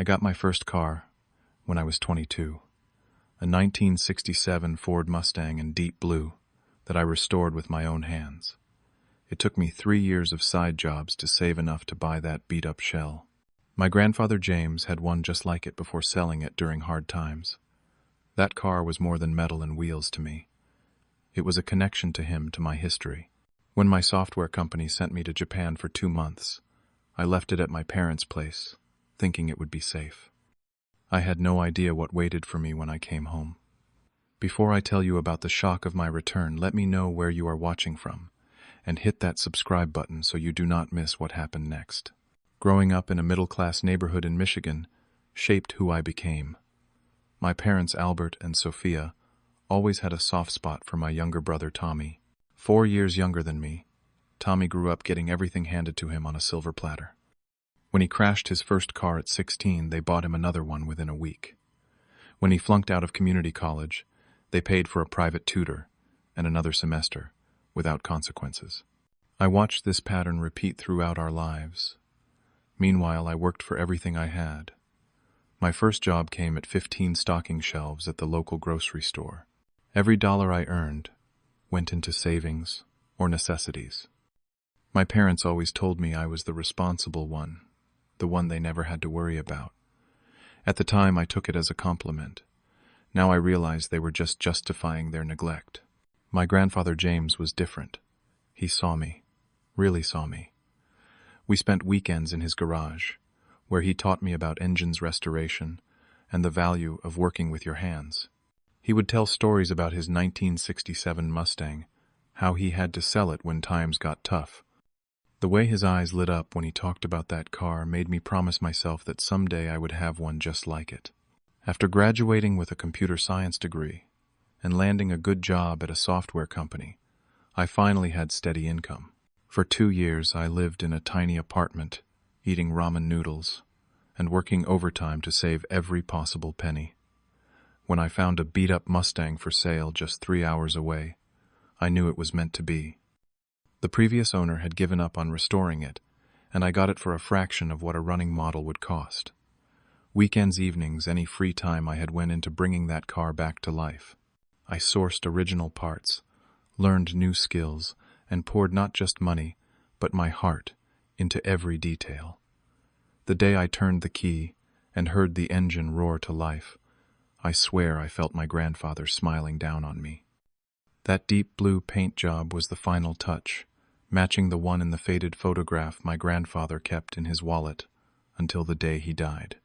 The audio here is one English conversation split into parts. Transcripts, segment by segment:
I got my first car when I was 22, a 1967 Ford Mustang in deep blue that I restored with my own hands. It took me 3 years of side jobs to save enough to buy that beat-up shell. My grandfather James had one just like it before selling it during hard times. That car was more than metal and wheels to me. It was a connection to him, to my history. When my software company sent me to Japan for 2 months, I left it at my parents' place, thinking it would be safe. I had no idea what waited for me when I came home. Before I tell you about the shock of my return, let me know where you are watching from, and hit that subscribe button so you do not miss what happened next. Growing up in a middle-class neighborhood in Michigan shaped who I became. My parents, Albert and Sophia, always had a soft spot for my younger brother Tommy. 4 years younger than me, Tommy grew up getting everything handed to him on a silver platter. When he crashed his first car at 16, they bought him another one within a week. When he flunked out of community college, they paid for a private tutor and another semester, without consequences. I watched this pattern repeat throughout our lives. Meanwhile, I worked for everything I had. My first job came at 15 stocking shelves at the local grocery store. Every dollar I earned went into savings or necessities. My parents always told me I was the responsible one, the one they never had to worry about. At the time, I took it as a compliment. Now I realize they were just justifying their neglect. My grandfather James was different. He saw me, really saw me. We spent weekends in his garage, where he taught me about engines restoration and the value of working with your hands. He would tell stories about his 1967 Mustang, how he had to sell it when times got tough. The way his eyes lit up when he talked about that car made me promise myself that someday I would have one just like it. After graduating with a computer science degree and landing a good job at a software company, I finally had steady income. For 2 years, I lived in a tiny apartment, eating ramen noodles and working overtime to save every possible penny. When I found a beat-up Mustang for sale just 3 hours away, I knew it was meant to be. The previous owner had given up on restoring it, and I got it for a fraction of what a running model would cost. Weekends, evenings, any free time I had went into bringing that car back to life. I sourced original parts, learned new skills, and poured not just money, but my heart into every detail. The day I turned the key and heard the engine roar to life, I swear I felt my grandfather smiling down on me. That deep blue paint job was the final touch, matching the one in the faded photograph my grandfather kept in his wallet until the day he died.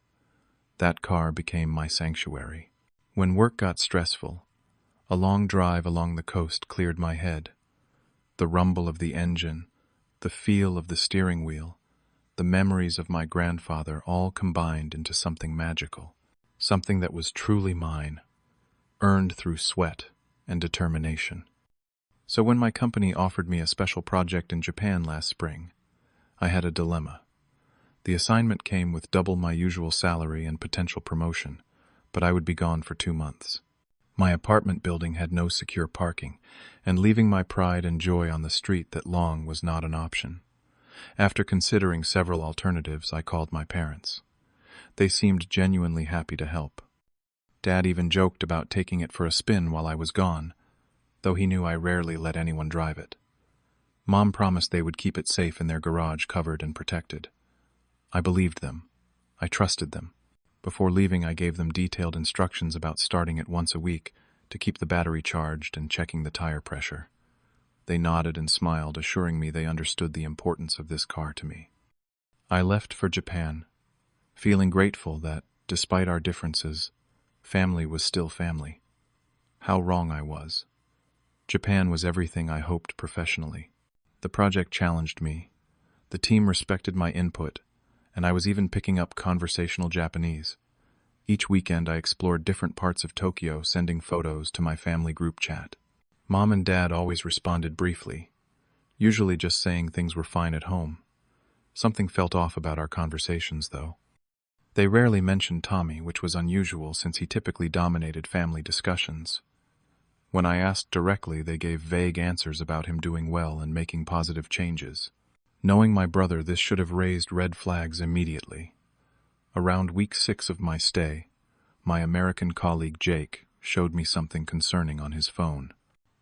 That car became my sanctuary. When work got stressful, a long drive along the coast cleared my head. The rumble of the engine, the feel of the steering wheel, the memories of my grandfather all combined into something magical. Something that was truly mine, earned through sweat and determination. So when my company offered me a special project in Japan last spring, I had a dilemma. The assignment came with double my usual salary and potential promotion, but I would be gone for 2 months. My apartment building had no secure parking, and leaving my pride and joy on the street that long was not an option. After considering several alternatives, I called my parents. They seemed genuinely happy to help. Dad even joked about taking it for a spin while I was gone, though he knew I rarely let anyone drive it. Mom promised they would keep it safe in their garage, covered and protected. I believed them. I trusted them. Before leaving, I gave them detailed instructions about starting it once a week to keep the battery charged and checking the tire pressure. They nodded and smiled, assuring me they understood the importance of this car to me. I left for Japan, feeling grateful that, despite our differences, family was still family. How wrong I was. Japan was everything I hoped professionally. The project challenged me. The team respected my input, and I was even picking up conversational Japanese. Each weekend I explored different parts of Tokyo, sending photos to my family group chat. Mom and Dad always responded briefly, usually just saying things were fine at home. Something felt off about our conversations, though. They rarely mentioned Tommy, which was unusual since he typically dominated family discussions. When I asked directly, they gave vague answers about him doing well and making positive changes. Knowing my brother, this should have raised red flags immediately. Around week 6 of my stay, my American colleague Jake showed me something concerning on his phone.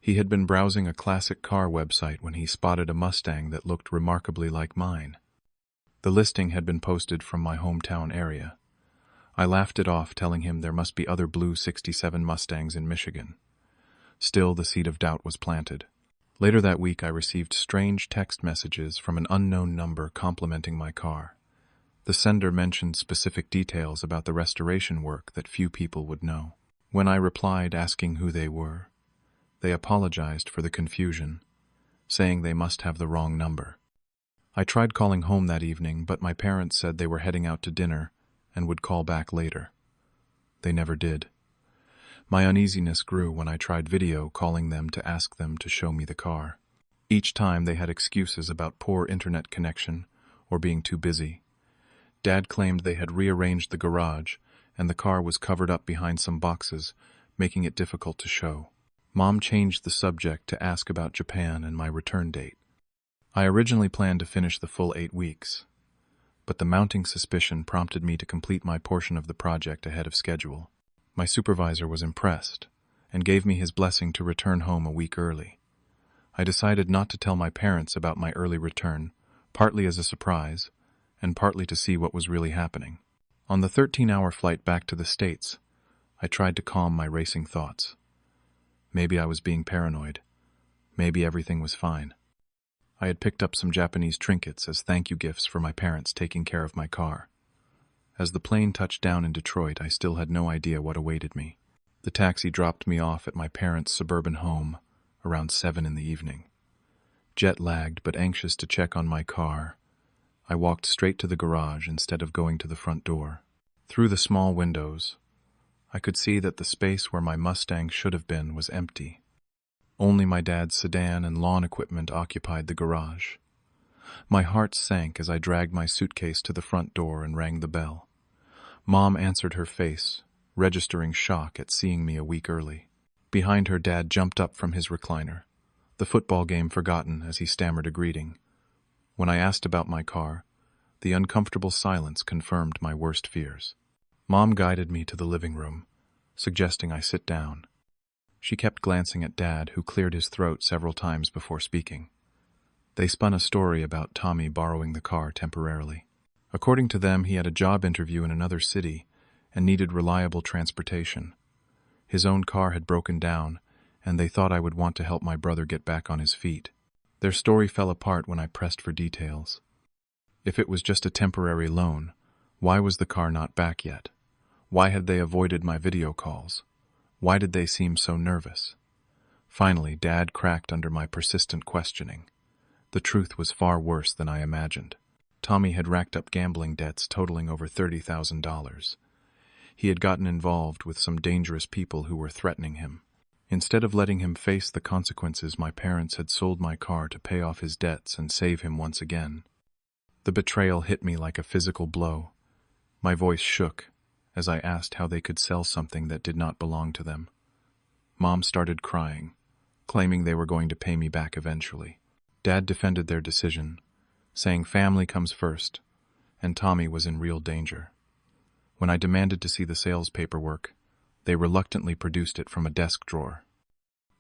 He had been browsing a classic car website when he spotted a Mustang that looked remarkably like mine. The listing had been posted from my hometown area. I laughed it off, telling him there must be other blue '67 Mustangs in Michigan. Still, the seed of doubt was planted. Later that week, I received strange text messages from an unknown number complimenting my car. The sender mentioned specific details about the restoration work that few people would know. When I replied asking who they were, they apologized for the confusion, saying they must have the wrong number. I tried calling home that evening, but my parents said they were heading out to dinner and would call back later. They never did. My uneasiness grew when I tried video calling them to ask them to show me the car. Each time they had excuses about poor internet connection or being too busy. Dad claimed they had rearranged the garage and the car was covered up behind some boxes, making it difficult to show. Mom changed the subject to ask about Japan and my return date. I originally planned to finish the full 8 weeks, but the mounting suspicion prompted me to complete my portion of the project ahead of schedule. My supervisor was impressed and gave me his blessing to return home a week early. I decided not to tell my parents about my early return, partly as a surprise, and partly to see what was really happening. On the 13-hour flight back to the States, I tried to calm my racing thoughts. Maybe I was being paranoid. Maybe everything was fine. I had picked up some Japanese trinkets as thank you gifts for my parents taking care of my car. As the plane touched down in Detroit, I still had no idea what awaited me. The taxi dropped me off at my parents' suburban home around 7 in the evening. Jet-lagged but anxious to check on my car, I walked straight to the garage instead of going to the front door. Through the small windows, I could see that the space where my Mustang should have been was empty. Only my dad's sedan and lawn equipment occupied the garage. My heart sank as I dragged my suitcase to the front door and rang the bell. Mom answered her face, registering shock at seeing me a week early. Behind her, Dad jumped up from his recliner, the football game forgotten as he stammered a greeting. When I asked about my car, the uncomfortable silence confirmed my worst fears. Mom guided me to the living room, suggesting I sit down. She kept glancing at Dad, who cleared his throat several times before speaking. They spun a story about Tommy borrowing the car temporarily. According to them, he had a job interview in another city and needed reliable transportation. His own car had broken down, and they thought I would want to help my brother get back on his feet. Their story fell apart when I pressed for details. If it was just a temporary loan, why was the car not back yet? Why had they avoided my video calls? Why did they seem so nervous? Finally, Dad cracked under my persistent questioning. The truth was far worse than I imagined. Tommy had racked up gambling debts totaling over $30,000. He had gotten involved with some dangerous people who were threatening him. Instead of letting him face the consequences, my parents had sold my car to pay off his debts and save him once again. The betrayal hit me like a physical blow. My voice shook as I asked how they could sell something that did not belong to them. Mom started crying, claiming they were going to pay me back eventually. Dad defended their decision, saying family comes first, and Tommy was in real danger. When I demanded to see the sales paperwork, they reluctantly produced it from a desk drawer.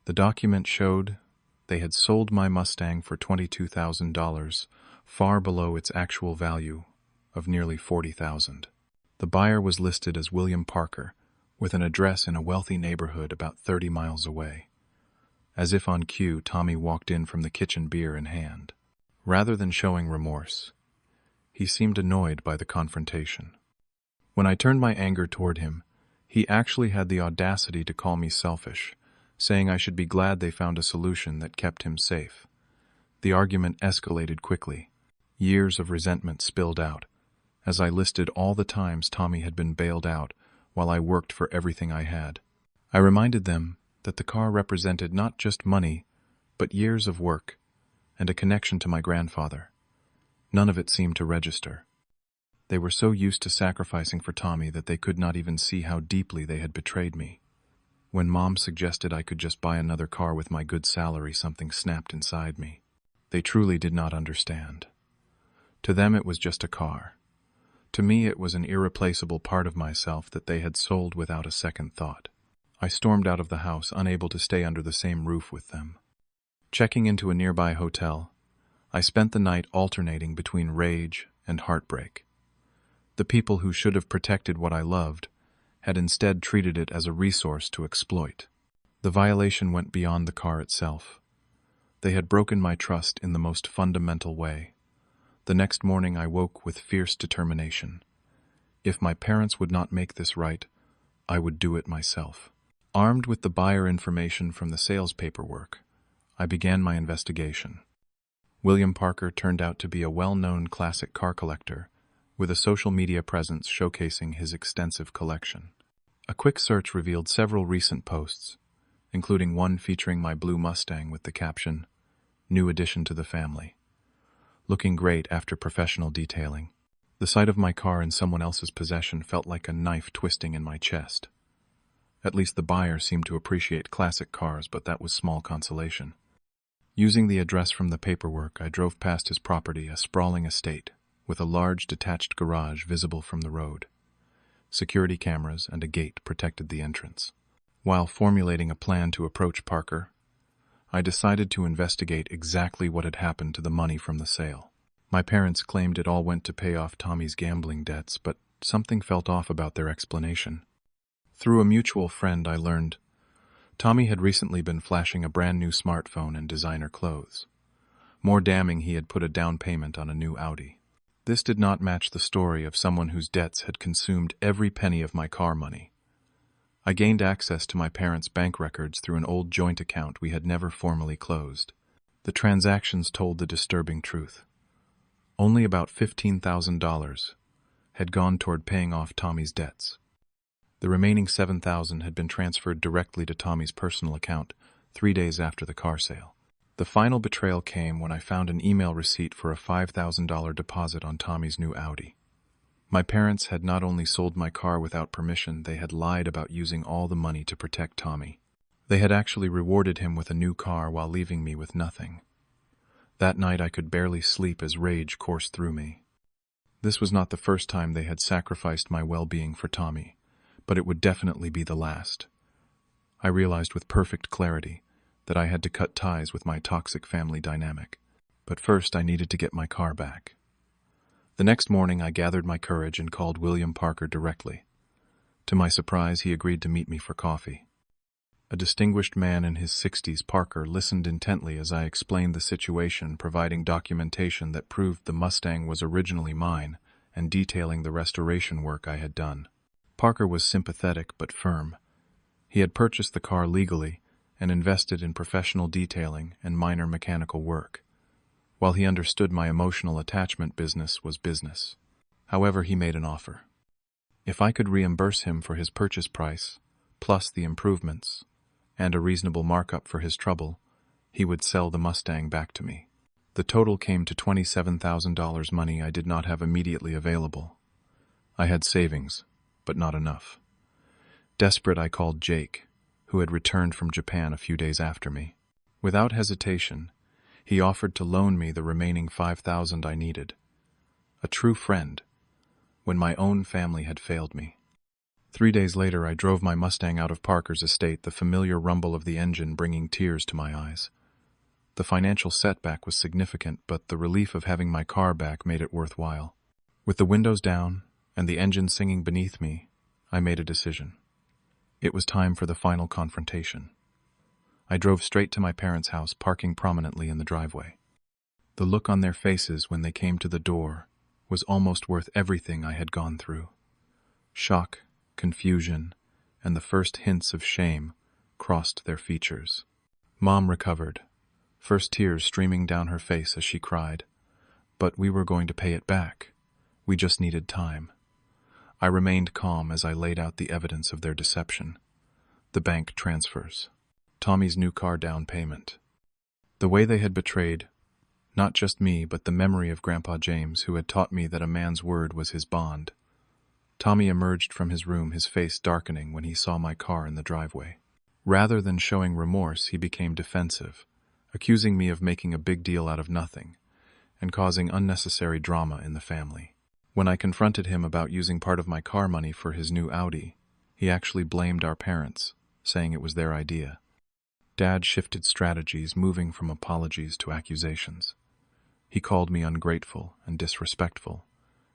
The document showed they had sold my Mustang for $22,000, far below its actual value of nearly $40,000. The buyer was listed as William Parker, with an address in a wealthy neighborhood about 30 miles away. As if on cue, Tommy walked in from the kitchen, beer in hand. Rather than showing remorse, he seemed annoyed by the confrontation. When I turned my anger toward him, he actually had the audacity to call me selfish, saying I should be glad they found a solution that kept him safe. The argument escalated quickly. Years of resentment spilled out, as I listed all the times Tommy had been bailed out while I worked for everything I had. I reminded them that the car represented not just money, but years of work and a connection to my grandfather. None of it seemed to register. They were so used to sacrificing for Tommy that they could not even see how deeply they had betrayed me. When Mom suggested I could just buy another car with my good salary, something snapped inside me. They truly did not understand. To them it was just a car. To me, it was an irreplaceable part of myself that they had sold without a second thought. I stormed out of the house, unable to stay under the same roof with them. Checking into a nearby hotel, I spent the night alternating between rage and heartbreak. The people who should have protected what I loved had instead treated it as a resource to exploit. The violation went beyond the car itself. They had broken my trust in the most fundamental way. The next morning I woke with fierce determination. If my parents would not make this right, I would do it myself. Armed with the buyer information from the sales paperwork, I began my investigation. William Parker turned out to be a well-known classic car collector, with a social media presence showcasing his extensive collection. A quick search revealed several recent posts, including one featuring my blue Mustang with the caption, "New addition to the family." Looking great after professional detailing. The sight of my car in someone else's possession felt like a knife twisting in my chest. At least the buyer seemed to appreciate classic cars, but that was small consolation. Using the address from the paperwork, I drove past his property, a sprawling estate, with a large detached garage visible from the road. Security cameras and a gate protected the entrance. While formulating a plan to approach Parker, I decided to investigate exactly what had happened to the money from the sale. My parents claimed it all went to pay off Tommy's gambling debts, but something felt off about their explanation. Through a mutual friend, I learned Tommy had recently been flashing a brand new smartphone and designer clothes. More damning, he had put a down payment on a new Audi. This did not match the story of someone whose debts had consumed every penny of my car money. I gained access to my parents' bank records through an old joint account we had never formally closed. The transactions told the disturbing truth. Only about $15,000 had gone toward paying off Tommy's debts. The remaining $7,000 had been transferred directly to Tommy's personal account 3 days after the car sale. The final betrayal came when I found an email receipt for a $5,000 deposit on Tommy's new Audi. My parents had not only sold my car without permission, they had lied about using all the money to protect Tommy. They had actually rewarded him with a new car while leaving me with nothing. That night I could barely sleep as rage coursed through me. This was not the first time they had sacrificed my well-being for Tommy, but it would definitely be the last. I realized with perfect clarity that I had to cut ties with my toxic family dynamic. But first I needed to get my car back. The next morning I gathered my courage and called William Parker directly. To my surprise, he agreed to meet me for coffee. A distinguished man in his 60s, Parker listened intently as I explained the situation, providing documentation that proved the Mustang was originally mine and detailing the restoration work I had done. Parker was sympathetic but firm. He had purchased the car legally and invested in professional detailing and minor mechanical work. While he understood my emotional attachment, business was business. However, he made an offer. If I could reimburse him for his purchase price, plus the improvements, and a reasonable markup for his trouble, he would sell the Mustang back to me. The total came to $27,000, money I did not have immediately available. I had savings, but not enough. Desperate, I called Jake, who had returned from Japan a few days after me. Without hesitation, he offered to loan me the remaining $5,000 I needed. A true friend, when my own family had failed me. 3 days later, I drove my Mustang out of Parker's estate, the familiar rumble of the engine bringing tears to my eyes. The financial setback was significant, but the relief of having my car back made it worthwhile. With the windows down and the engine singing beneath me, I made a decision. It was time for the final confrontation. I drove straight to my parents' house, parking prominently in the driveway. The look on their faces when they came to the door was almost worth everything I had gone through. Shock, confusion, and the first hints of shame crossed their features. Mom recovered, first tears streaming down her face as she cried, "But we were going to pay it back. We just needed time." I remained calm as I laid out the evidence of their deception. The bank transfers. Tommy's new car down payment. The way they had betrayed, not just me, but the memory of Grandpa James, who had taught me that a man's word was his bond. Tommy emerged from his room, his face darkening when he saw my car in the driveway. Rather than showing remorse, he became defensive, accusing me of making a big deal out of nothing and causing unnecessary drama in the family. When I confronted him about using part of my car money for his new Audi, he actually blamed our parents, saying it was their idea. Dad shifted strategies, moving from apologies to accusations. He called me ungrateful and disrespectful,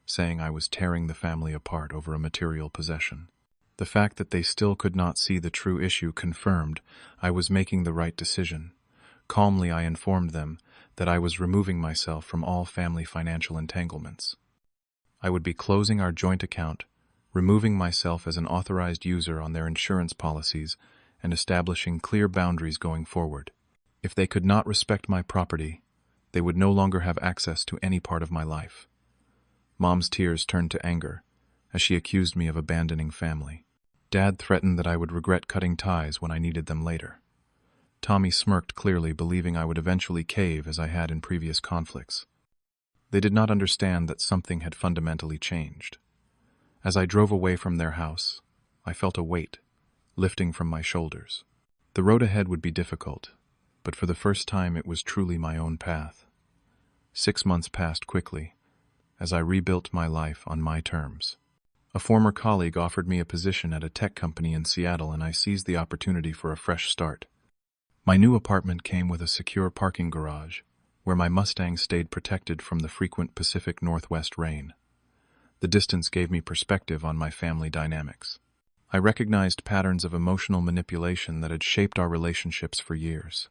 saying I was tearing the family apart over a material possession. The fact that they still could not see the true issue confirmed I was making the right decision. Calmly, I informed them that I was removing myself from all family financial entanglements. I would be closing our joint account, removing myself as an authorized user on their insurance policies, and establishing clear boundaries going forward. If they could not respect my property, they would no longer have access to any part of my life. Mom's tears turned to anger as she accused me of abandoning family. Dad threatened that I would regret cutting ties when I needed them later. Tommy smirked clearly, believing I would eventually cave as I had in previous conflicts. They did not understand that something had fundamentally changed. As I drove away from their house, I felt a weight lifting from my shoulders. The road ahead would be difficult, but for the first time it was truly my own path. 6 months passed quickly as I rebuilt my life on my terms. A former colleague offered me a position at a tech company in Seattle, and I seized the opportunity for a fresh start. My new apartment came with a secure parking garage, where my Mustang stayed protected from the frequent Pacific Northwest rain. The distance gave me perspective on my family dynamics. I recognized patterns of emotional manipulation that had shaped our relationships for years.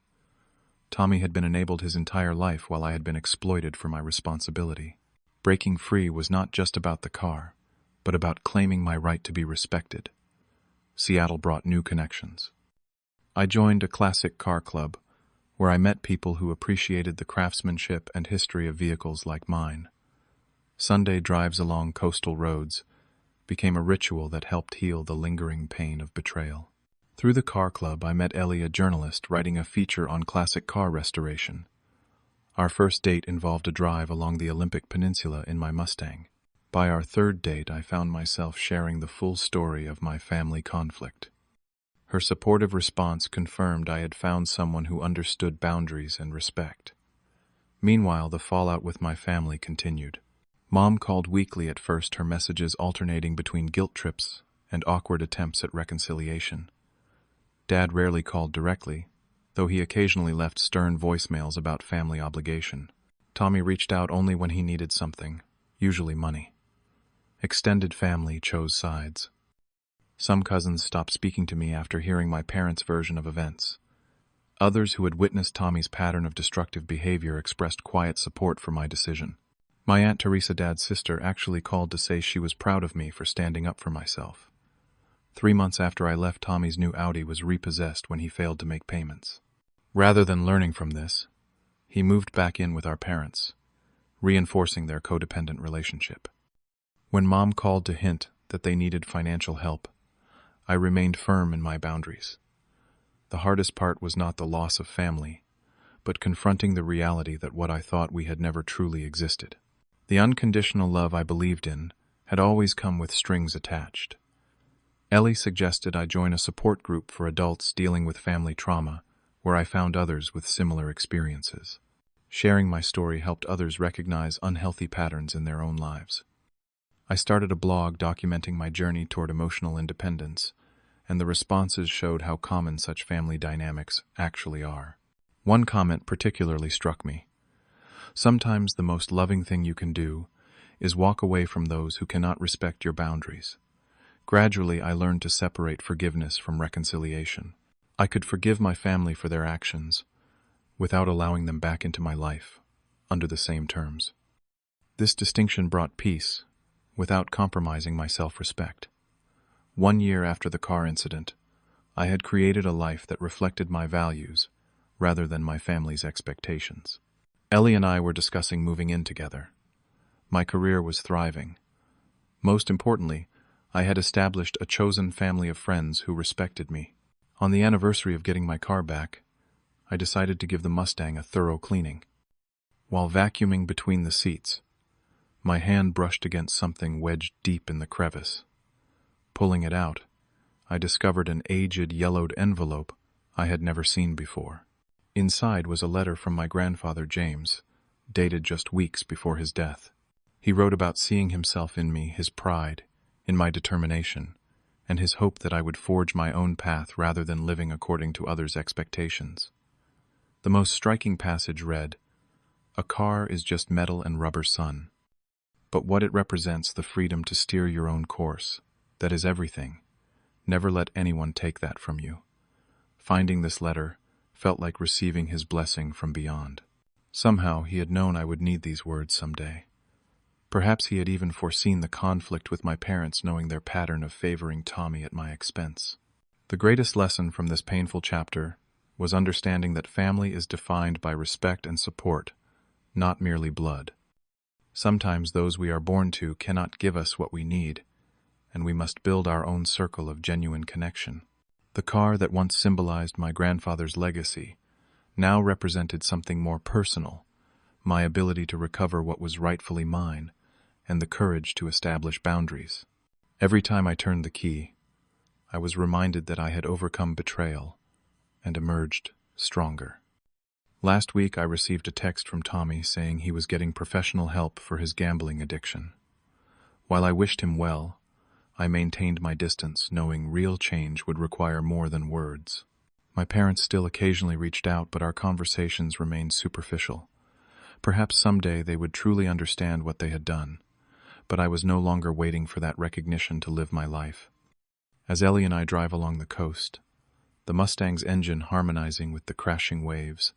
Tommy had been enabled his entire life while I had been exploited for my responsibility. Breaking free was not just about the car, but about claiming my right to be respected. Seattle brought new connections. I joined a classic car club, where I met people who appreciated the craftsmanship and history of vehicles like mine. Sunday drives along coastal roads became a ritual that helped heal the lingering pain of betrayal. Through the car club, I met Ellie, a journalist writing a feature on classic car restoration. Our first date involved a drive along the Olympic Peninsula in my Mustang. By our third date, I found myself sharing the full story of my family conflict. Her supportive response confirmed I had found someone who understood boundaries and respect. Meanwhile, the fallout with my family continued. Mom called weekly at first, her messages alternating between guilt trips and awkward attempts at reconciliation. Dad rarely called directly, though he occasionally left stern voicemails about family obligation. Tommy reached out only when he needed something, usually money. Extended family chose sides. Some cousins stopped speaking to me after hearing my parents' version of events. Others who had witnessed Tommy's pattern of destructive behavior expressed quiet support for my decision. My Aunt Teresa, Dad's sister, actually called to say she was proud of me for standing up for myself. 3 months after I left, Tommy's new Audi was repossessed when he failed to make payments. Rather than learning from this, he moved back in with our parents, reinforcing their codependent relationship. When Mom called to hint that they needed financial help, I remained firm in my boundaries. The hardest part was not the loss of family, but confronting the reality that what I thought we had never truly existed. The unconditional love I believed in had always come with strings attached. Ellie suggested I join a support group for adults dealing with family trauma, where I found others with similar experiences. Sharing my story helped others recognize unhealthy patterns in their own lives. I started a blog documenting my journey toward emotional independence, and the responses showed how common such family dynamics actually are. One comment particularly struck me. Sometimes the most loving thing you can do is walk away from those who cannot respect your boundaries. Gradually, I learned to separate forgiveness from reconciliation. I could forgive my family for their actions without allowing them back into my life under the same terms. This distinction brought peace without compromising my self-respect. 1 year after the car incident, I had created a life that reflected my values rather than my family's expectations. Ellie and I were discussing moving in together. My career was thriving. Most importantly, I had established a chosen family of friends who respected me. On the anniversary of getting my car back, I decided to give the Mustang a thorough cleaning. While vacuuming between the seats, my hand brushed against something wedged deep in the crevice. Pulling it out, I discovered an aged, yellowed envelope I had never seen before. Inside was a letter from my grandfather James, dated just weeks before his death. He wrote about seeing himself in me, his pride, in my determination, and his hope that I would forge my own path rather than living according to others' expectations. The most striking passage read, "A car is just metal and rubber, son. But what it represents, the freedom to steer your own course, that is everything. Never let anyone take that from you." Finding this letter felt like receiving his blessing from beyond. Somehow he had known I would need these words someday. Perhaps he had even foreseen the conflict with my parents, knowing their pattern of favoring Tommy at my expense. The greatest lesson from this painful chapter was understanding that family is defined by respect and support, not merely blood. Sometimes those we are born to cannot give us what we need, and we must build our own circle of genuine connection. The car that once symbolized my grandfather's legacy now represented something more personal, my ability to recover what was rightfully mine, and the courage to establish boundaries. Every time I turned the key, I was reminded that I had overcome betrayal and emerged stronger. Last week I received a text from Tommy saying he was getting professional help for his gambling addiction. While I wished him well, I maintained my distance, knowing real change would require more than words. My parents still occasionally reached out, but our conversations remained superficial. Perhaps someday they would truly understand what they had done, but I was no longer waiting for that recognition to live my life. As Ellie and I drive along the coast, the Mustang's engine harmonizing with the crashing waves,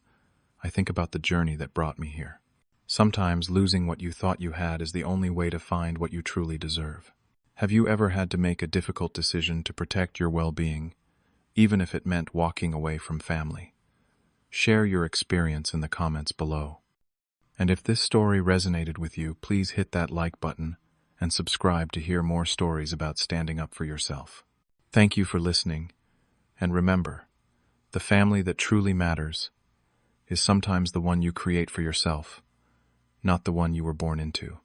I think about the journey that brought me here. Sometimes losing what you thought you had is the only way to find what you truly deserve. Have you ever had to make a difficult decision to protect your well-being, even if it meant walking away from family? Share your experience in the comments below. And if this story resonated with you, please hit that like button and subscribe to hear more stories about standing up for yourself. Thank you for listening, and remember, the family that truly matters is sometimes the one you create for yourself, not the one you were born into.